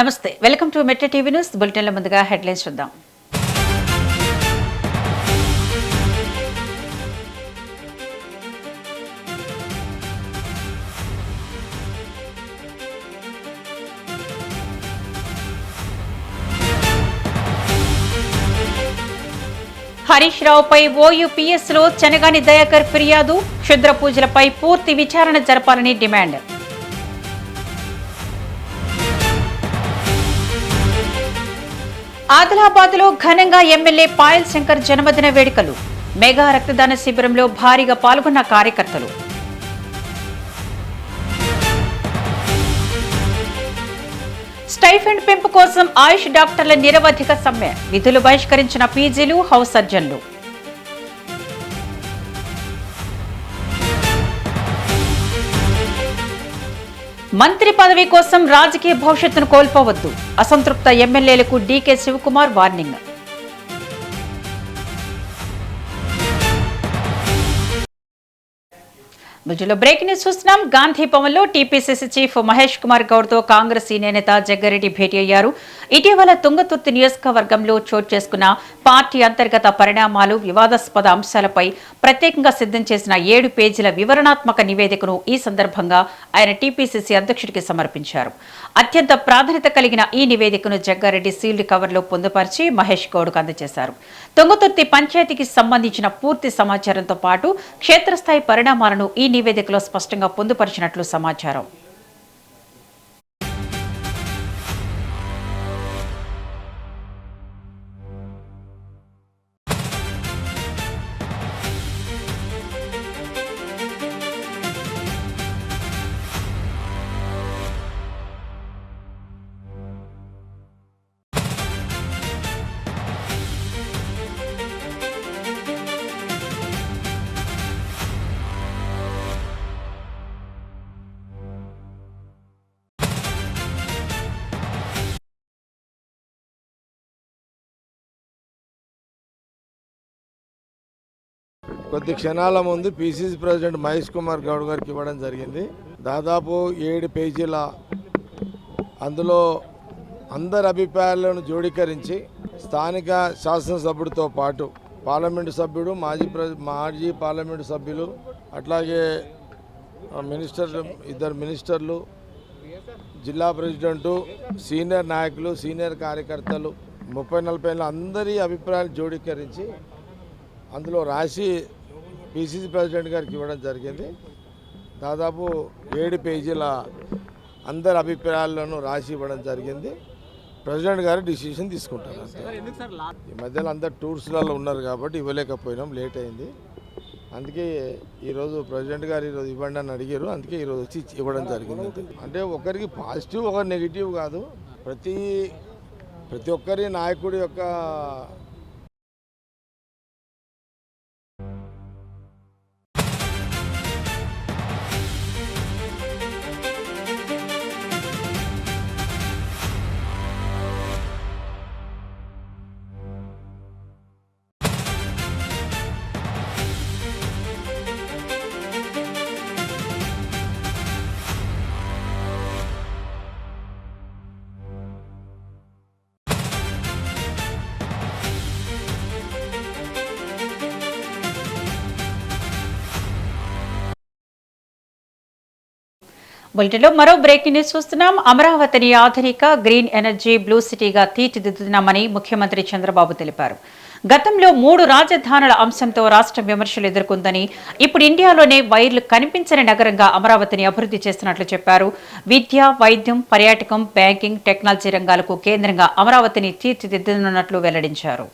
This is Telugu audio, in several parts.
నమస్తే, welcome to Metro TV news. బులెటిన్ల ముందుగా హెడ్లైన్స్ చూద్దాం. హరీష్ రావుపై ఓయూపీఎస్లో చెనగాని దయాకర్ ఫిర్యాదు. క్షుద్ర పూజలపై పూర్తి విచారణ జరపాలని డిమాండ్. ఆదిలాబాద్లో ఘనంగా ఎమ్మెల్యే పాయల్ శంకర్ జన్మదిన వేడుకలు. మెగా రక్తదాన శిబిరంలో భారీగా పాల్గొన్న కార్యకర్తలు. స్టైఫండ్ పెంపు కోసం ఆయుష్ డాక్టర్ల నిరవధిక సమ్మె. విధులు బహిష్కరించిన పీజీలు, హౌస్ సర్జన్లు. మంత్రి పదవి కోసం రాజకీయ భవిష్యత్తును కోల్పోవద్దు. అసంతృప్త ఎమ్మెల్యేలకు డీకే శివకుమార్ వార్నింగ్. బుజ్జిలో బ్రేక్ న్యూస్ చూస్తున్నాం. గాంధీ భవన్లో టీపీసీసీ చీఫ్ మహేష్ కుమార్ గౌడ్ తో కాంగ్రెస్ సీనియర్ నేత జగ్గారెడ్డి భేటీ అయ్యారు. ఇటీవల తుంగతుర్తి నియోజకవర్గంలో చోటు చేసుకున్న పార్టీ అంతర్గత పరిణామాలు, వివాదాస్పద అంశాలపై ప్రత్యేకంగా సిద్ధం చేసిన 7 పేజీల వివరణాత్మక నివేదికను ఈ సందర్భంగా ఆయన టీపీసీసీ అధ్యక్షుడికి సమర్పించారు. అత్యంత ప్రాధాన్యత కలిగిన ఈ నివేదికను జగ్గారెడ్డి సీల్డ్ కవర్లో పొందుపరిచి మహేష్ గౌడ్కు అందజేశారు. తుంగతుర్తి పంచాయతీకి సంబంధించిన పూర్తి సమాచారంతో పాటు క్షేత్రస్థాయి పరిణామాలను ఈ నివేదికలో స్పష్టంగా పొందుపరిచినట్లు సమాచారం. కొద్ది క్షణాల ముందు పీసీసీ ప్రెసిడెంట్ మహేష్ కుమార్ గౌడ్ గారికి ఇవ్వడం జరిగింది. దాదాపు 7 పేజీల, అందులో అందరి అభిప్రాయాలను జోడీకరించి స్థానిక శాసనసభ్యుడితో పాటు పార్లమెంటు సభ్యుడు, మాజీ పార్లమెంటు సభ్యులు, అట్లాగే ఇద్దరు మినిస్టర్లు, జిల్లా ప్రెసిడెంటు, సీనియర్ నాయకులు, సీనియర్ కార్యకర్తలు, 30-40 అందరి అభిప్రాయాలు జోడీకరించి అందులో రాసి పీసీసీ ప్రెసిడెంట్ గారికి ఇవ్వడం జరిగింది. దాదాపు 7 పేజీల అందరి అభిప్రాయాలను రాసి ఇవ్వడం జరిగింది. ప్రెసిడెంట్ గారు డిసిషన్ తీసుకుంటారు. ఈ మధ్యలో అందరు టూర్స్లలో ఉన్నారు కాబట్టి ఇవ్వలేకపోయినాం, లేట్ అయింది. అందుకే ఈరోజు ప్రెసిడెంట్ గారు ఈరోజు ఇవ్వండి అని అడిగారు. అందుకే ఈరోజు వచ్చి ఇవ్వడం జరిగింది. అంటే ఒకరికి పాజిటివ్, ఒకరు నెగిటివ్ కాదు. ప్రతి ఒక్కరి నాయకుడి యొక్క బులెటిన్లో మరో బ్రేకింగ్ న్యూస్ చూస్తున్నాం. అమరావతిని ఆధునిక గ్రీన్ ఎనర్జీ బ్లూ సిటీగా తీర్చిదిద్దుతున్నామని ముఖ్యమంత్రి చంద్రబాబు తెలిపారు. గతంలో 3 రాజధానుల అంశంతో రాష్ట్రం విమర్శలు ఎదుర్కొందని, ఇప్పుడు ఇండియాలోనే వైర్లు కనిపించని నగరంగా అమరావతిని అభివృద్ధి చేస్తున్నట్లు చెప్పారు. విద్య, వైద్యం, పర్యాటకం, బ్యాంకింగ్, టెక్నాలజీ రంగాలకు కేంద్రంగా అమరావతిని తీర్చిదిద్దనున్నట్లు వెల్లడించారు.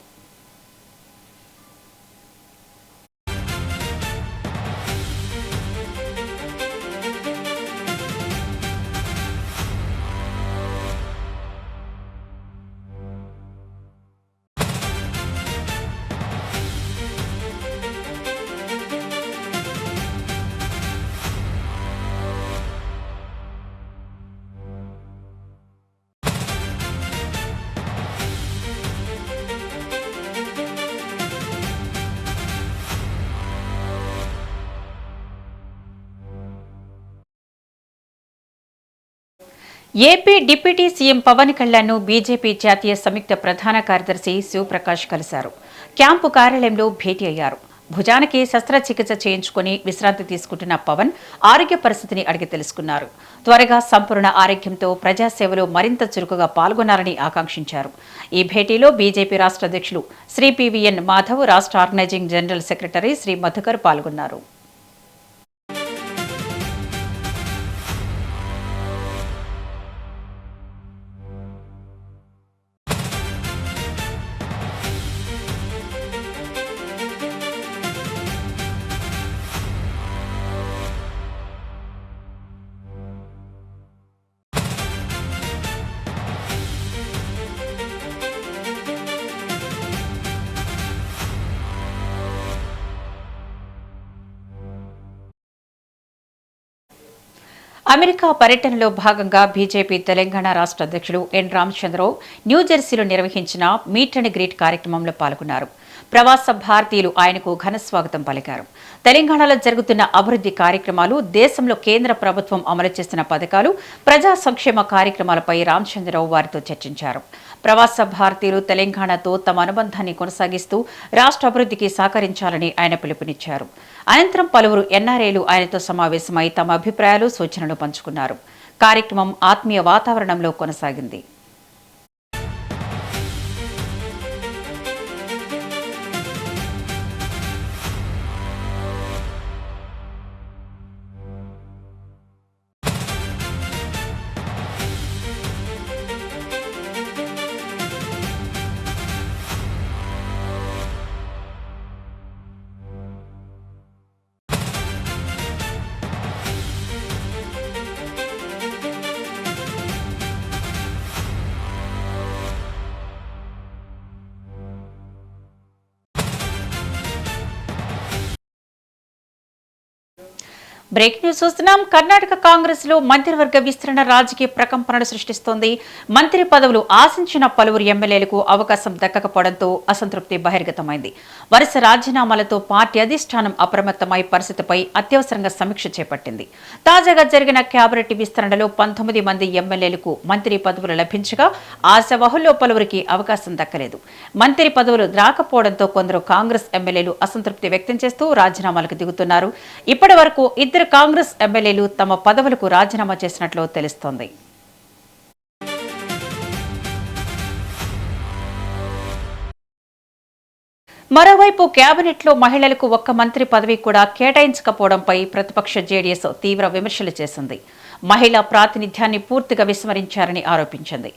AP deputy CM Pawan Kalyan ను బీజేపీ జాతీయ సంయుక్త ప్రధాన కార్యదర్శి శివప్రకాష్ కలిశారు. క్యాంపు కార్యాలయంలో భేటీ అయ్యారు. భుజానికి శస్త్రచికిత్స చేయించుకుని విశ్రాంతి తీసుకుంటున్న పవన్ ఆరోగ్య పరిస్థితిని అడిగి తెలుసుకున్నారు. త్వరగా సంపూర్ణ ఆరోగ్యంతో ప్రజాసేవలో మరింత చురుకుగా పాల్గొనాలని ఆకాంక్షించారు. ఈ భేటీలో బీజేపీ రాష్ట్ర అధ్యక్షులు శ్రీ పివిఎన్ మాధవ్, రాష్ట్ర organising general secretary Shri Madhukar పాల్గొన్నారు. అమెరికా పర్యటనలో భాగంగా బీజేపీ తెలంగాణ రాష్ట్ర అధ్యక్షులు ఎన్ రామచంద్రరావు న్యూజెర్సీలో నిర్వహించిన మీట్ అండ్ గ్రీట్ కార్యక్రమంలో పాల్గొన్నారు. ప్రవాస భారతీయులు ఆయనకు ఘన స్వాగతం పలికారు. తెలంగాణలో జరుగుతున్న అభివృద్ధి కార్యక్రమాలు, దేశంలో కేంద్ర ప్రభుత్వం అమలు చేస్తున్న పథకాలు, ప్రజా సంక్షేమ కార్యక్రమాలపై రామచంద్రరావు వారితో చర్చించారు. ప్రవాస భారతీయులు తెలంగాణతో తమ అనుబంధాన్ని కొనసాగిస్తూ రాష్ట్ర అభివృద్ధికి సహకరించాలని ఆయన పిలుపునిచ్చారు. అనంతరం పలువురు ఎన్ఆర్ఐలు ఆయనతో సమావేశమై తమ అభిప్రాయాలు, సూచనలు పంచుకున్నారు. కార్యక్రమం ఆత్మీయ వాతావరణంలో కొనసాగింది. బ్రేక్ న్యూస్ చూస్తున్నాం. కర్ణాటక కాంగ్రెస్ లో మంత్రివర్గ విస్తరణ రాజకీయ ప్రకంపనలు సృష్టిస్తోంది. మంత్రి పదవులు ఆశించిన పలువురు ఎమ్మెల్యేలకు అవకాశం దక్కకపోవడంతో అసంతృప్తి బహిర్గతమైంది. వరుస రాజీనామాలతో పార్టీ అధిష్టానం అప్రమత్తమై పరిస్థితిపై అత్యవసరంగా సమీక్ష చేపట్టింది. తాజాగా జరిగిన కేబినెట్ విస్తరణలో 19 మంది ఎమ్మెల్యేలకు మంత్రి పదవులు లభించగా ఆశావహుల్లో పలువురికి అవకాశం దక్కలేదు. మంత్రి పదవులు రాకపోవడంతో కొందరు కాంగ్రెస్ ఎమ్మెల్యేలు అసంతృప్తి వ్యక్తం చేస్తూ రాజీనామాలకు దిగుతున్నారు. ఇప్పటి వరకు ఇద్దరు కాంగ్రెస్ ఎమ్మెల్యేలు తమ పదవులకు రాజీనామా చేసినట్లు తెలుస్తోంది. మరోవైపు కేబినెట్లో మహిళలకు ఒక్క మంత్రి పదవి కూడా కేటాయించకపోవడంపై ప్రతిపక్ష జేడీఎస్ తీవ్ర విమర్శలు చేసింది. మహిళా ప్రాతినిధ్యాన్ని పూర్తిగా విస్మరించారని ఆరోపించింది.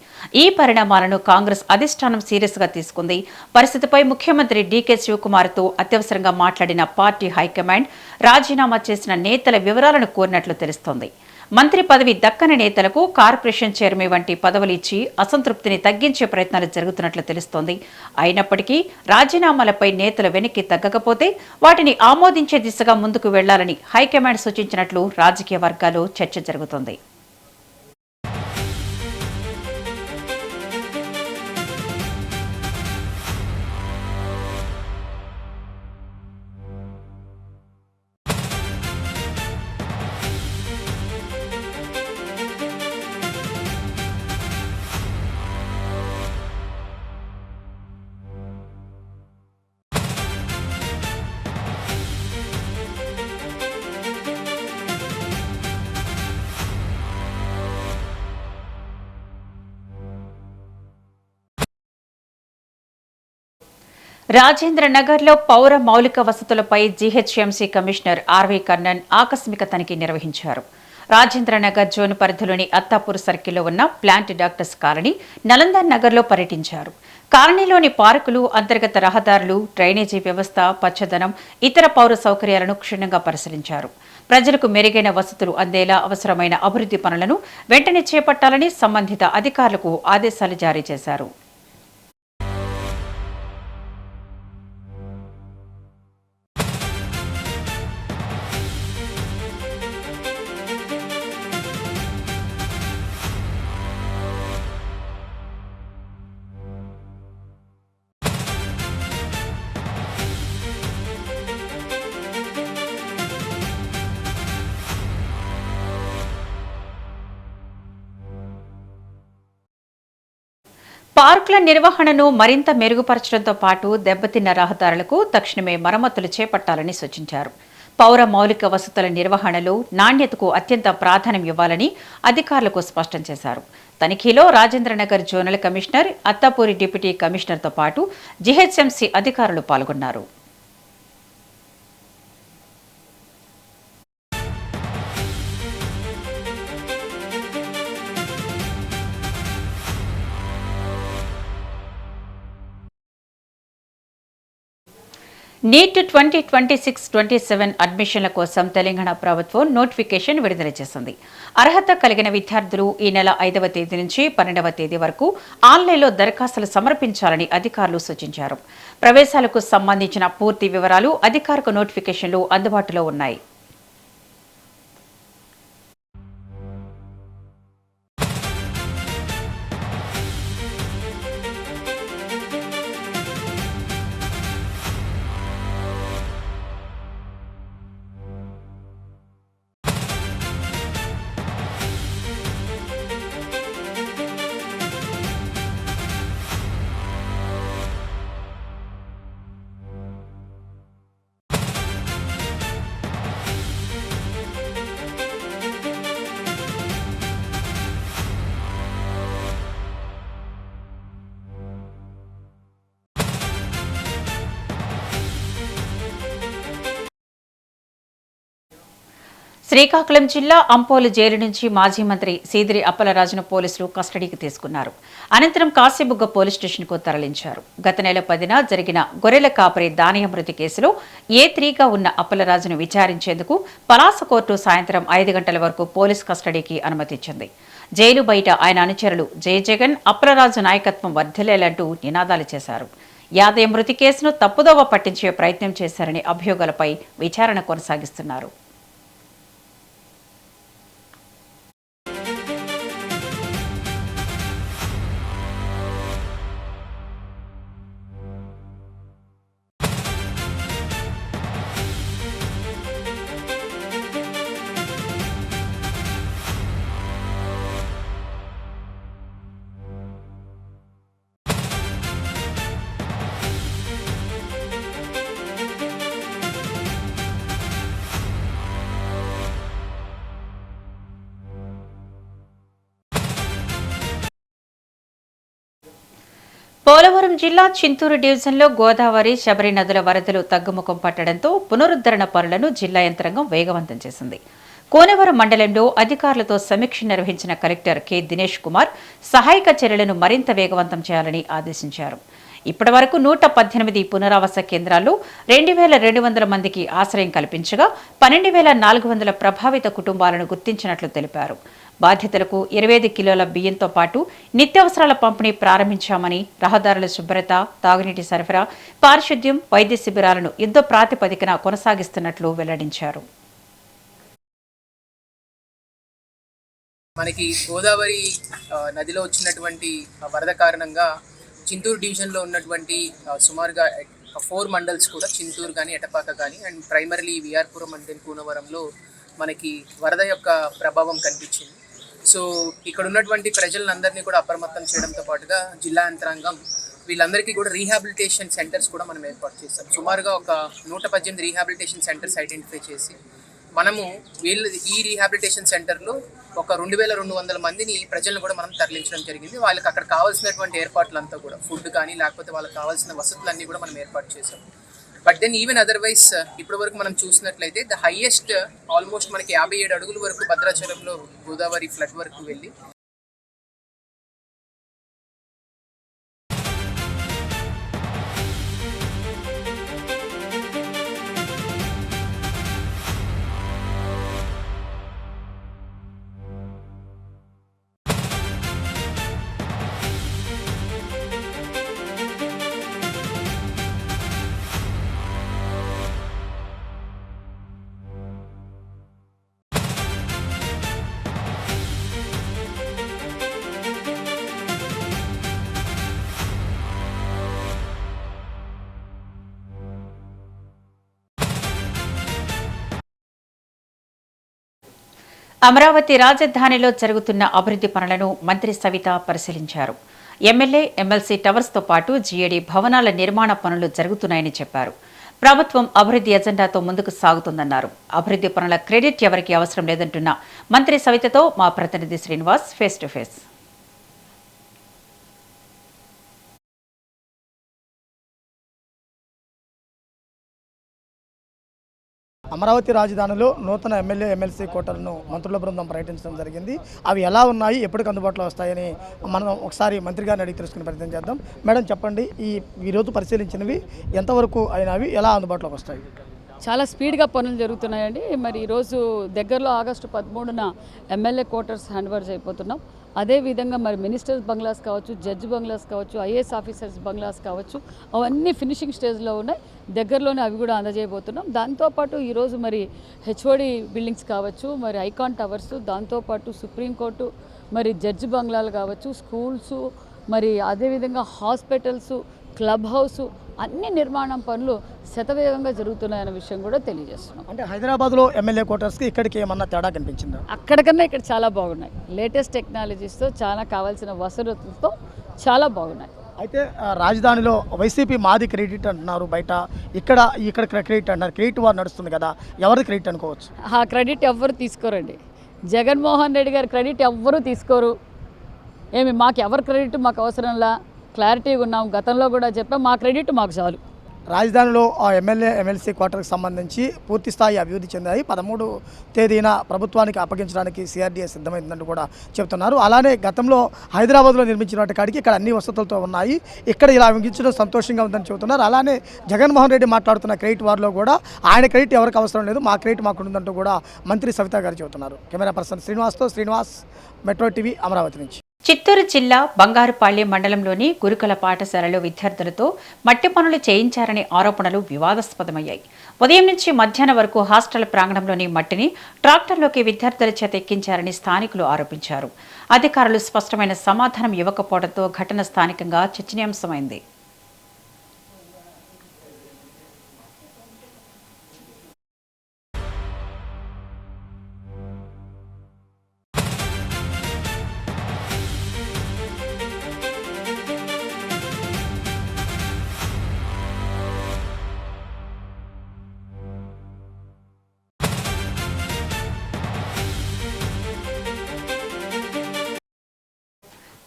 ఈ పరిణామాలను కాంగ్రెస్ అధిష్టానం సీరియస్ గా తీసుకుంది. పరిస్థితిపై ముఖ్యమంత్రి డీకే శివకుమార్తో అత్యవసరంగా మాట్లాడిన పార్టీ హైకమాండ్ రాజీనామా చేసిన నేతల వివరాలను కోరినట్లు తెలుస్తోంది. మంత్రి పదవి దక్కని నేతలకు కార్పొరేషన్ చైర్మన్ వంటి పదవులు ఇచ్చి అసంతృప్తిని తగ్గించే ప్రయత్నాలు జరుగుతున్నట్లు తెలుస్తోంది. అయినప్పటికీ రాజీనామాలపై నేతలు వెనక్కి తగ్గకపోతే వాటిని ఆమోదించే దిశగా ముందుకు వెళ్లాలని హైకమాండ్ సూచించినట్లు రాజకీయ వర్గాల్లో చర్చ జరుగుతోంది. రాజేంద్ర నగర్లో పౌర మౌలిక వసతులపై జీహెచ్ఎంసీ కమిషనర్ ఆర్వీ కర్ణన్ ఆకస్మిక తనిఖీ నిర్వహించారు. రాజేంద్ర నగర్ జోన్ పరిధిలోని అత్తాపూర్ సర్కిల్లో ఉన్న ప్లాంట్ డాక్టర్స్ కాలనీ, నలందన్ నగర్లో పర్యటించారు. కాలనీలోని పార్కులు, అంతర్గత రహదారులు, డ్రైనేజీ వ్యవస్థ, పచ్చదనం, ఇతర పౌర సౌకర్యాలను క్షుణ్ణంగా పరిశీలించారు. ప్రజలకు మెరుగైన వసతులు అందేలా అవసరమైన అభివృద్ధి పనులను వెంటనే చేపట్టాలని సంబంధిత అధికారులకు ఆదేశాలు జారీ చేశారు. పార్కుల నిర్వహణను మరింత మెరుగుపరచడంతో పాటు దెబ్బతిన్న రహదారులకు తక్షణమే మరమ్మతులు చేపట్టాలని సూచించారు. పౌర మౌలిక వసతుల నిర్వహణలో నాణ్యతకు అత్యంత ప్రాధాన్యం ఇవ్వాలని అధికారులకు స్పష్టం చేశారు. తనిఖీలో రాజేంద్రనగర్ జోనల్ కమిషనర్, అత్తాపూరి డిప్యూటీ కమిషనర్తో పాటు జీహెచ్ఎంసీ అధికారులు పాల్గొన్నారు. నీట్ 2026-27 అడ్మిషన్ల కోసం తెలంగాణ ప్రభుత్వం నోటిఫికేషన్ విడుదల చేసింది. అర్హత కలిగిన విద్యార్థులు ఈ నెల 5వ తేదీ నుంచి 12వ తేదీ వరకు ఆన్లైన్లో దరఖాస్తులు సమర్పించాలని అధికారులు సూచించారు. ప్రవేశాలకు సంబంధించిన పూర్తి వివరాలు అధికారిక నోటిఫికేషన్లు అందుబాటులో ఉన్నాయి. శ్రీకాకుళం జిల్లా అంపోలు జైలు నుంచి మాజీ మంత్రి సీదిరి అప్పలరాజును పోలీసులు కస్టడీకి తీసుకున్నారు. అనంతరం కాశీబుగ్గ పోలీస్ స్టేషన్కు తరలించారు. గత నెల 10న జరిగిన గొర్రెల కాపరి దానియ మృతి కేసులో A3గా ఉన్న అప్పలరాజును విచారించేందుకు పలాస కోర్టు సాయంత్రం 5 గంటల వరకు పోలీస్ కస్టడీకి అనుమతిచ్చింది. జైలు బయట ఆయన అనుచరులు జయ జగన్, అప్పలరాజు నాయకత్వం వర్ధిల్లేలంటూ నినాదాలు చేశారు. యాదయ్య మృతి కేసును తప్పుదోవ పట్టించే ప్రయత్నం చేశారనే అభియోగాలపై విచారణ కొనసాగిస్తున్నారు. పోలవరం జిల్లా చింతూరు డివిజన్లో గోదావరి, శబరి నదుల వరదలు తగ్గుముఖం పట్టడంతో పునరుద్ధరణ పనులను జిల్లా యంత్రాంగం వేగవంతం చేసింది. కోనవరం మండలంలో అధికారులతో సమీక్ష నిర్వహించిన కలెక్టర్ కె దినేష్ కుమార్ సహాయక చర్యలను మరింత వేగవంతం చేయాలని ఆదేశించారు. ఇప్పటి వరకు 118 పునరావాస కేంద్రాల్లో 2,200 మందికి ఆశ్రయం కల్పించగా 12,400 ప్రభావిత కుటుంబాలను గుర్తించినట్లు తెలిపారు. బాధితులకు 25 కిలోల బియ్యంతో పాటు నిత్యావసరాల పంపిణీ ప్రారంభించామని, రహదారుల శుభ్రత, తాగునీటి సరఫరా, పారిశుద్ధ్యం, వైద్య శిబిరాలను యుద్ధ ప్రాతిపదికన కొనసాగిస్తున్నట్లు వెల్లడించారు. మనకి గోదావరి నదిలో వచ్చినటువంటి వరద కారణంగా చింతూరు డివిజన్లో ఉన్నటువంటి సుమారుగా 4 మండల్స్ కూడా చింతూరు కానీ, ఎటపాక కానీ అండ్ ప్రైమరీలీ విఆర్పురం అండ్ కూనవరంలో మనకి వరద యొక్క ప్రభావం కనిపించింది. సో ఇక్కడ ఉన్నటువంటి ప్రజలందరినీ కూడా అప్రమత్తం చేయడంతో పాటుగా జిల్లా యంత్రాంగం వీళ్ళందరికీ కూడా రీహాబిలిటేషన్ సెంటర్స్ కూడా మనం ఏర్పాటు చేస్తాం. సుమారుగా ఒక 118 రీహాబిలిటేషన్ సెంటర్స్ ఐడెంటిఫై చేసి మనము ఈ రీహాబిలిటేషన్ సెంటర్లో ఒక 2,200 మందిని ప్రజలను కూడా మనం తరలించడం జరిగింది. వాళ్ళకి అక్కడ కావాల్సినటువంటి ఏర్పాట్లంతా కూడా ఫుడ్ కానీ లేకపోతే వాళ్ళకి కావాల్సిన వసతులన్నీ కూడా మనం ఏర్పాటు చేసాం. బట్ దెన్ ఈవెన్ అదర్వైజ్ ఇప్పటి వరకు మనం చూసినట్లయితే ద హైయెస్ట్ ఆల్మోస్ట్ మనకి 57 అడుగుల వరకు భద్రాచలంలో గోదావరి ఫ్లడ్ వరకు వెళ్ళి అమరావతి రాజధానిలో జరుగుతున్న అభివృద్ధి పనులను మంత్రి సవిత పరిశీలించారు. ఎమ్మెల్యే, ఎమ్మెల్సీ టవర్స్తో పాటు జీఏడీ భవనాల నిర్మాణ పనులు జరుగుతున్నాయని చెప్పారు. ప్రభుత్వం అభివృద్ధి ఎజెండాతో ముందుకు సాగుతుందన్నారు. అభివృద్ధి పనుల క్రెడిట్ ఎవరికీ అవసరం లేదంటున్న మంత్రి సవితతో మా ప్రతినిధి Srinivas face to face. Amaravati రాజధానిలో నూతన ఎమ్మెల్యే, ఎమ్మెల్సీ కోటలను మంత్రుల బృందం పర్యటించడం జరిగింది. అవి ఎలా ఉన్నాయి, ఎప్పటికి అందుబాటులో వస్తాయని మనం ఒకసారి మంత్రి గారిని అడిగి తెలుసుకునే ప్రయత్నం చేద్దాం. మేడం చెప్పండి, ఈరోజు పరిశీలించినవి ఎంతవరకు అయినవి, ఎలా అందుబాటులోకి వస్తాయి? చాలా స్పీడ్గా పనులు జరుగుతున్నాయండి. మరి ఈరోజు దగ్గరలో ఆగస్టు 13న ఎమ్మెల్యే క్వార్టర్స్ హ్యాండ్ ఓవర్ అయిపోతున్నాం. అదేవిధంగా మరి మినిస్టర్స్ బంగ్లాస్ కావచ్చు, జడ్జి బంగ్లాస్ కావచ్చు, ఐఏఎస్ ఆఫీసర్స్ బంగ్లాస్ కావచ్చు, అవన్నీ ఫినిషింగ్ స్టేజ్లో ఉన్నాయి. దగ్గరలోనే అవి కూడా అందజేయబోతున్నాం. దాంతోపాటు ఈరోజు మరి హెచ్ఓడి బిల్డింగ్స్ కావచ్చు, మరి ఐకాన్ టవర్స్, దాంతోపాటు సుప్రీంకోర్టు, మరి జడ్జి బంగ్లాలు కావచ్చు, స్కూల్స్, మరి అదేవిధంగా హాస్పిటల్స్, క్లబ్ హౌస్, అన్ని నిర్మాణం పనులు శతవేగంగా జరుగుతున్నాయన్న విషయం కూడా తెలియజేస్తున్నాం. అంటే హైదరాబాద్లో ఎమ్మెల్యే క్వార్టర్స్కి ఇక్కడికి ఏమన్నా తేడా కనిపించిందా? అక్కడికన్నా ఇక్కడ చాలా బాగున్నాయి. లేటెస్ట్ టెక్నాలజీస్తో, చాలా కావాల్సిన వసతులతో చాలా బాగున్నాయి. అయితే రాజధానిలో వైసీపీ మాది క్రెడిట్ అంటున్నారు, బయట ఇక్కడ క్రెడిట్ అంటున్నారు. క్రెడిట్ వారు నడుస్తుంది కదా, ఎవరి క్రెడిట్ అనుకోవచ్చు? ఆ క్రెడిట్ ఎవ్వరు తీసుకోరండి. జగన్మోహన్ రెడ్డి గారి క్రెడిట్ ఎవ్వరూ తీసుకోరు. మాకు ఎవరి క్రెడిట్ మాకు అవసరంలా, క్లారిటీగా ఉన్నాం. గతంలో కూడా చెప్పాం, మా క్రెడిట్ మాకు చాలు. రాజధానిలో ఆ ఎమ్మెల్యే, ఎమ్మెల్సీ క్వార్టర్కి సంబంధించి పూర్తి స్థాయి అభివృద్ధి చెందాయి. 13వ తేదీన ప్రభుత్వానికి అప్పగించడానికి సిఆర్డీఏ సిద్ధమైందని కూడా చెప్తున్నారు. అలానే గతంలో హైదరాబాద్లో నిర్మించినటువంటి కాడికి ఇక్కడ అన్ని వసతులతో ఉన్నాయి. ఇక్కడ ఇలా ముగించడం సంతోషంగా ఉందని చెబుతున్నారు. అలానే జగన్మోహన్ రెడ్డి మాట్లాడుతున్న క్రెడిట్ వారిలో కూడా ఆయన క్రెడిట్ ఎవరికి అవసరం లేదు, మా క్రెడిట్ మాకు ఉందంటూ కూడా మంత్రి సవిత గారు చెబుతున్నారు. కెమెరా పర్సన్ శ్రీనివాస్తో శ్రీనివాస్, మెట్రో టీవీ, అమరావతి నుంచి. చిత్తూరు జిల్లా బంగారుపాళ్యం మండలంలోని గురుకుల పాఠశాలలో విద్యార్థులతో మట్టి పనులు చేయించారనే ఆరోపణలు వివాదాస్పదమయ్యాయి. ఉదయం నుంచి మధ్యాహ్నం వరకు హాస్టల్ ప్రాంగణంలోని మట్టిని ట్రాక్టర్లోకి విద్యార్థుల చేత ఎక్కించారని స్థానికులు ఆరోపించారు. అధికారులు స్పష్టమైన సమాధానం ఇవ్వకపోవడంతో ఘటన స్థానికంగా చర్చనీయాంశమైంది.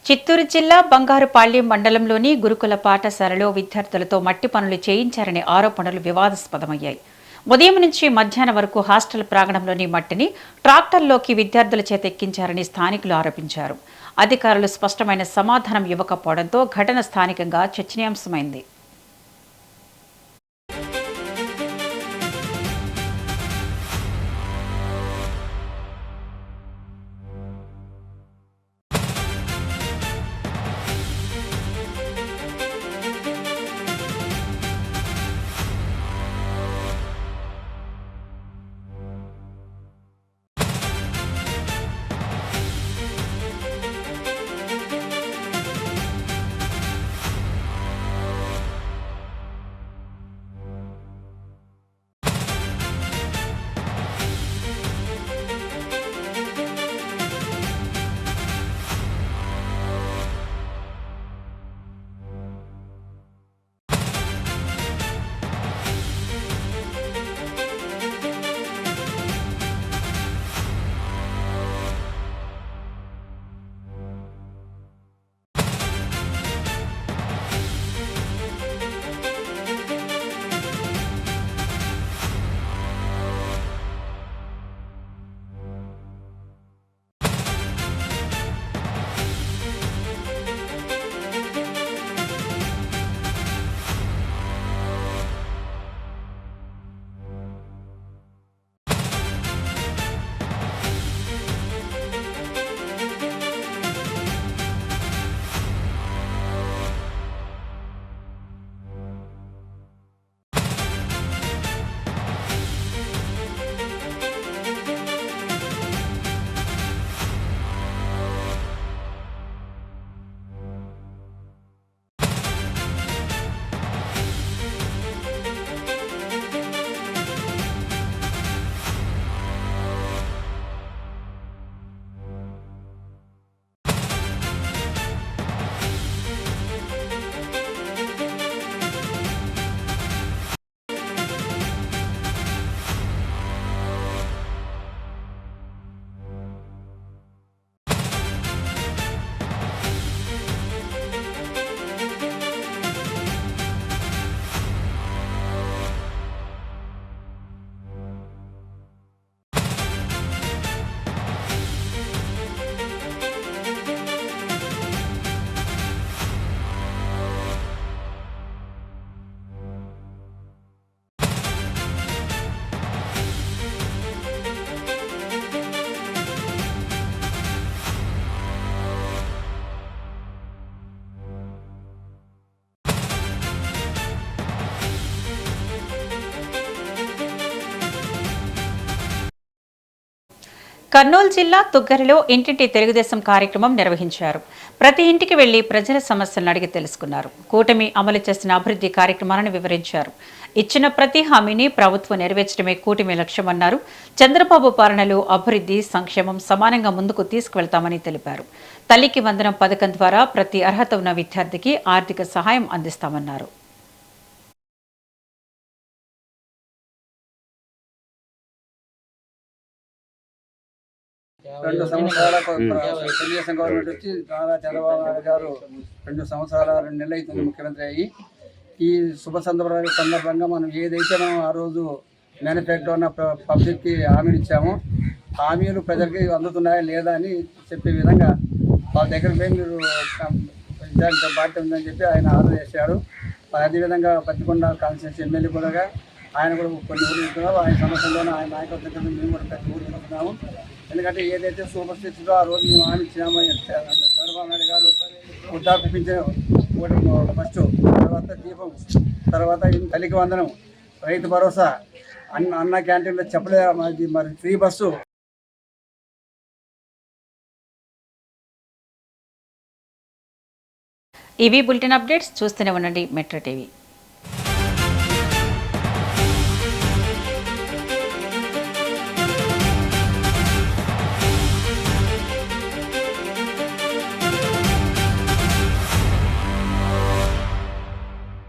చిత్తూరు జిల్లా బంగారుపాళ్యం మండలంలోని గురుకుల పాఠశాలలో విద్యార్థులతో మట్టి పనులు చేయించారనే ఆరోపణలు వివాదాస్పదమయ్యాయి. ఉదయం నుంచి మధ్యాహ్నం వరకు హాస్టల్ ప్రాంగణంలోని మట్టిని ట్రాక్టర్లోకి విద్యార్థుల చేత ఎక్కించారని స్థానికులు ఆరోపించారు. అధికారులు స్పష్టమైన సమాధానం ఇవ్వకపోవడంతో ఘటన స్థానికంగా చర్చనీయాంశమైంది. కర్నూలు జిల్లా తుగ్గరిలో ఇంటింటి తెలుగుదేశం కార్యక్రమం నిర్వహించారు. ప్రతి ఇంటికి వెళ్లి ప్రజల సమస్యలను అడిగి తెలుసుకున్నారు. కూటమి అమలు చేసిన అభివృద్ధి కార్యక్రమాలను వివరించారు. ఇచ్చిన ప్రతి హామీని ప్రభుత్వం నెరవేర్చడమే కూటమి లక్ష్యమన్నారు. చంద్రబాబు పాలనలో అభివృద్ధి, సంక్షేమం సమానంగా ముందుకు తీసుకువెళ్తామని తెలిపారు. తల్లికి వందనం పథకం ద్వారా ప్రతి అర్హత ఉన్న విద్యార్థికి ఆర్థిక సహాయం అందిస్తామన్నారు. రెండు సంవత్సరాల తెలుగుదేశం గవర్నమెంట్ వచ్చి నారా చంద్రబాబు నాయుడు గారు 2 సంవత్సరాల 2 నెలలు అవుతుంది ముఖ్యమంత్రి అయ్యి. ఈ శుభ సందర్భంగా మనం ఏదైతే మనం ఆ రోజు మేనిఫెస్టో ఉన్న పబ్లిక్కి హామీలు ఇచ్చామో హామీలు ప్రజలకి అందుతున్నాయా లేదా అని చెప్పే విధంగా వాళ్ళ దగ్గర పోయి మీరు విద్యార్థి బాధ్యత ఉందని చెప్పి ఆయన ఆర్డర్ చేశాడు. అదేవిధంగా పత్తికొండ కాన్స్టిట్యూన్సీ ఎమ్మెల్యే కూడా ఆయన కూడా కొన్ని ఊరు వెళ్తున్నారు. ఆయన సమస్యలోనే ఆయన నాయకత్వం మేము కూడా ప్రతి ఊరు వెళ్తున్నాము. ఎందుకంటే ఏదైతే సూపర్ సిక్స్లో ఆ రోజు మేము హామీ ఇచ్చినామో చంద్రబాబు నాయుడు గారు వృద్ధాప్య పింఛన్ ఫస్ట్, తర్వాత దీపం, తర్వాత తల్లికి వందనం, రైతు భరోసా, అన్న క్యాంటీన్లో చెప్పలే మరి ఫ్రీ బస్సు. ఇవి బులెటిన్ అప్డేట్స్. చూస్తూనే ఉండండి మెట్రో టీవీ.